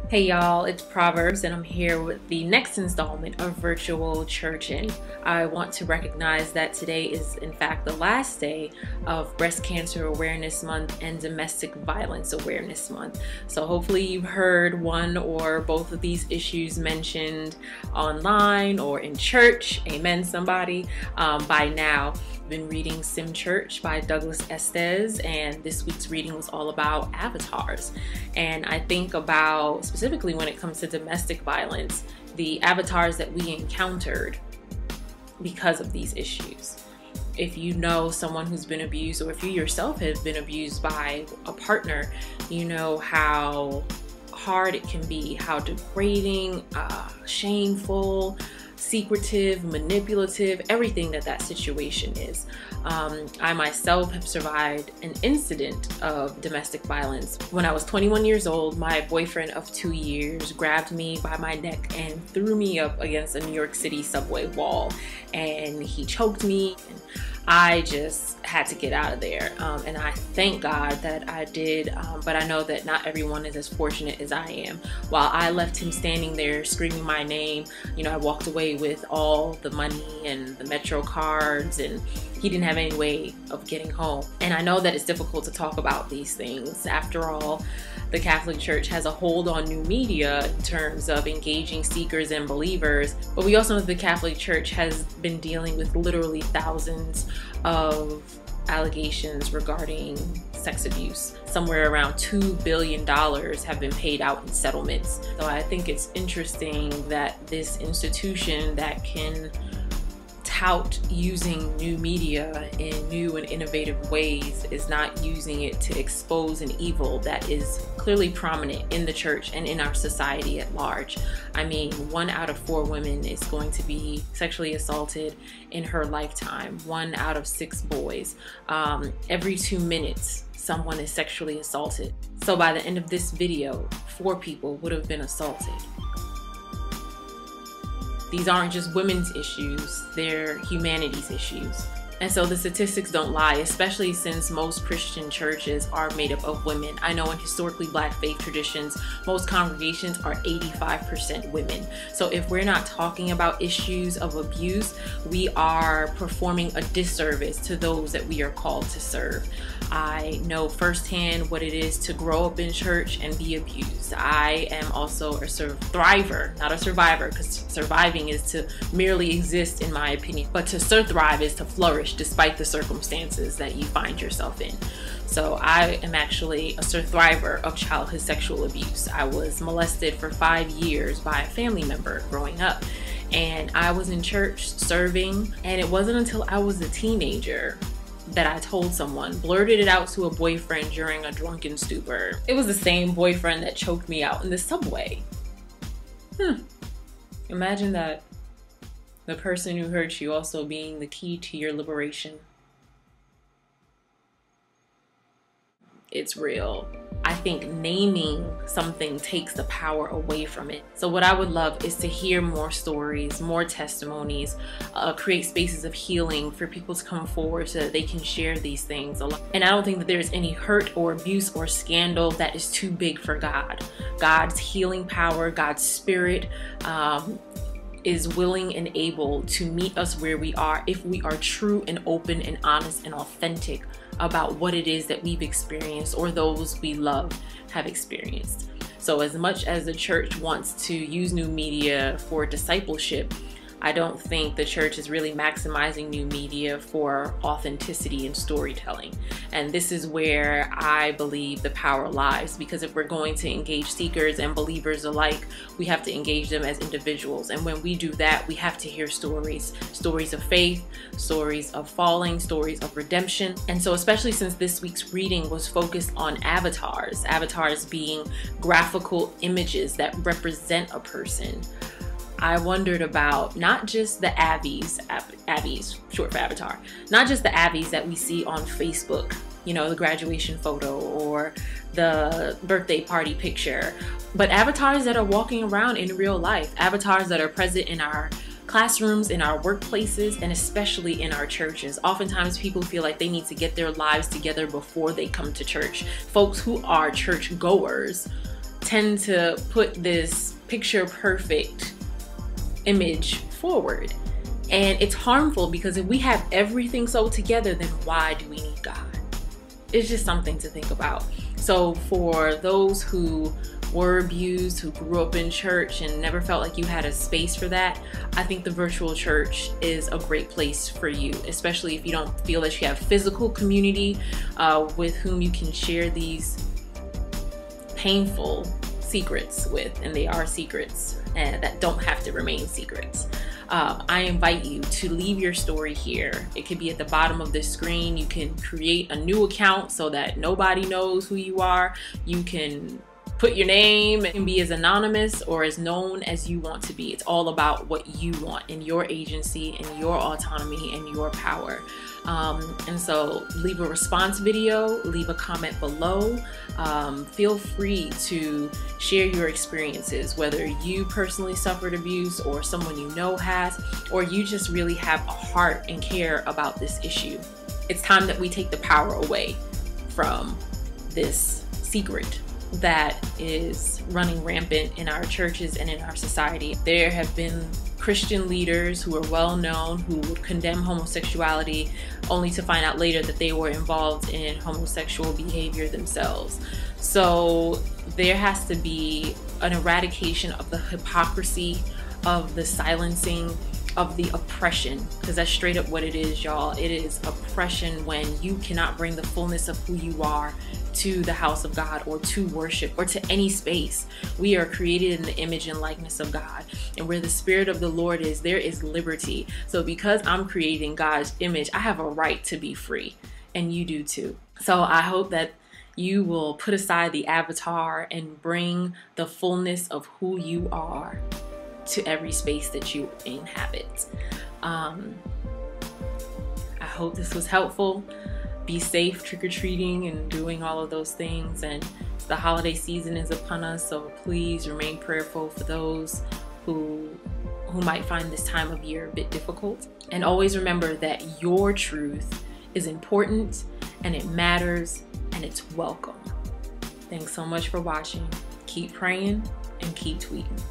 Hey y'all, it's Proverbs and I'm here with the next installment of Virtual Churchin. I want to recognize that today is in fact the last day of Breast Cancer Awareness Month and Domestic Violence Awareness Month. So hopefully you've heard one or both of these issues mentioned online or in church. Amen, somebody. By now. Been reading Sim Church by Douglas Estes, and this week's reading was all about avatars. And I think about, specifically when it comes to domestic violence, the avatars that we encountered because of these issues. If you know someone who's been abused, or if you yourself have been abused by a partner, you know how hard it can be, how degrading, shameful, secretive, manipulative, everything that situation is. I myself have survived an incident of domestic violence. When I was 21 years old, my boyfriend of 2 years grabbed me by my neck and threw me up against a New York City subway wall, and he choked me. And I just had to get out of there, and I thank God that I did, but I know that not everyone is as fortunate as I am. While I left him standing there screaming my name, you know, I walked away with all the money and the Metro cards, and he didn't have any way of getting home. And I know that it's difficult to talk about these things. After all, the Catholic Church has a hold on new media in terms of engaging seekers and believers, but we also know that the Catholic Church has been dealing with literally thousands of allegations regarding sex abuse. Somewhere around $2 billion have been paid out in settlements. So I think it's interesting that this institution that can tout using new media in new and innovative ways is not using it to expose an evil that is clearly prominent in the church and in our society at large. I mean, 1 out of 4 women is going to be sexually assaulted in her lifetime. 1 out of 6 boys. Every 2 minutes, someone is sexually assaulted. So by the end of this video, 4 people would have been assaulted. These aren't just women's issues, they're humanity's issues. And so the statistics don't lie, especially since most Christian churches are made up of women. I know in historically Black faith traditions, most congregations are 85% women. So if we're not talking about issues of abuse, we are performing a disservice to those that we are called to serve. I know firsthand what it is to grow up in church and be abused. I am also a thriver, not a survivor, because surviving is to merely exist in my opinion, but to thrive is to flourish despite the circumstances that you find yourself in. So I am actually a thriver of childhood sexual abuse. I was molested for 5 years by a family member growing up, and I was in church serving, and it wasn't until I was a teenager that I told someone, blurted it out to a boyfriend during a drunken stupor. It was the same boyfriend that choked me out in the subway. Imagine that. The person who hurt you also being the key to your liberation. It's real. I think naming something takes the power away from it. So what I would love is to hear more stories, more testimonies, create spaces of healing for people to come forward so that they can share these things. And I don't think that there's any hurt or abuse or scandal that is too big for God. God's healing power, God's spirit, is willing and able to meet us where we are if we are true and open and honest and authentic about what it is that we've experienced or those we love have experienced. So as much as the church wants to use new media for discipleship, I don't think the church is really maximizing new media for authenticity and storytelling. And this is where I believe the power lies, because if we're going to engage seekers and believers alike, we have to engage them as individuals. And when we do that, we have to hear stories of faith, stories of falling, stories of redemption. And so especially since this week's reading was focused on avatars being graphical images that represent a person, I wondered about not just the Abbies, short for avatar, not just the Abbies that we see on Facebook, you know, the graduation photo or the birthday party picture, but avatars that are walking around in real life, avatars that are present in our classrooms, in our workplaces, and especially in our churches. Oftentimes people feel like they need to get their lives together before they come to church. Folks who are church goers tend to put this picture perfect image forward. And it's harmful, because if we have everything so together, then why do we need God? It's just something to think about. So for those who were abused, who grew up in church and never felt like you had a space for that, I think the virtual church is a great place for you, especially if you don't feel that you have physical community with whom you can share these painful secrets with, and they are secrets and that don't have to remain secrets. I invite you to leave your story here. It could be at the bottom of the screen. You can create a new account so that nobody knows who you are. You can put your name and be as anonymous or as known as you want to be. It's all about what you want in your agency and your autonomy and your power. And so leave a response video, leave a comment below. Feel free to share your experiences, whether you personally suffered abuse or someone you know has, or you just really have a heart and care about this issue. It's time that we take the power away from this secret that is running rampant in our churches and in our society. There have been Christian leaders who are well known who would condemn homosexuality only to find out later that they were involved in homosexual behavior themselves. So there has to be an eradication of the hypocrisy, of the silencing, of the oppression, because that's straight up what it is, y'all. It is oppression when you cannot bring the fullness of who you are to the house of God or to worship or to any space. We are created in the image and likeness of God, and where the Spirit of the Lord is, there is liberty. So because I'm created in God's image, I have a right to be free, and you do too. So I hope that you will put aside the avatar and bring the fullness of who you are to every space that you inhabit. I hope this was helpful. Be safe trick-or-treating and doing all of those things. And the holiday season is upon us, so please remain prayerful for those who might find this time of year a bit difficult. And always remember that your truth is important and it matters and it's welcome. Thanks so much for watching. Keep praying and keep tweeting.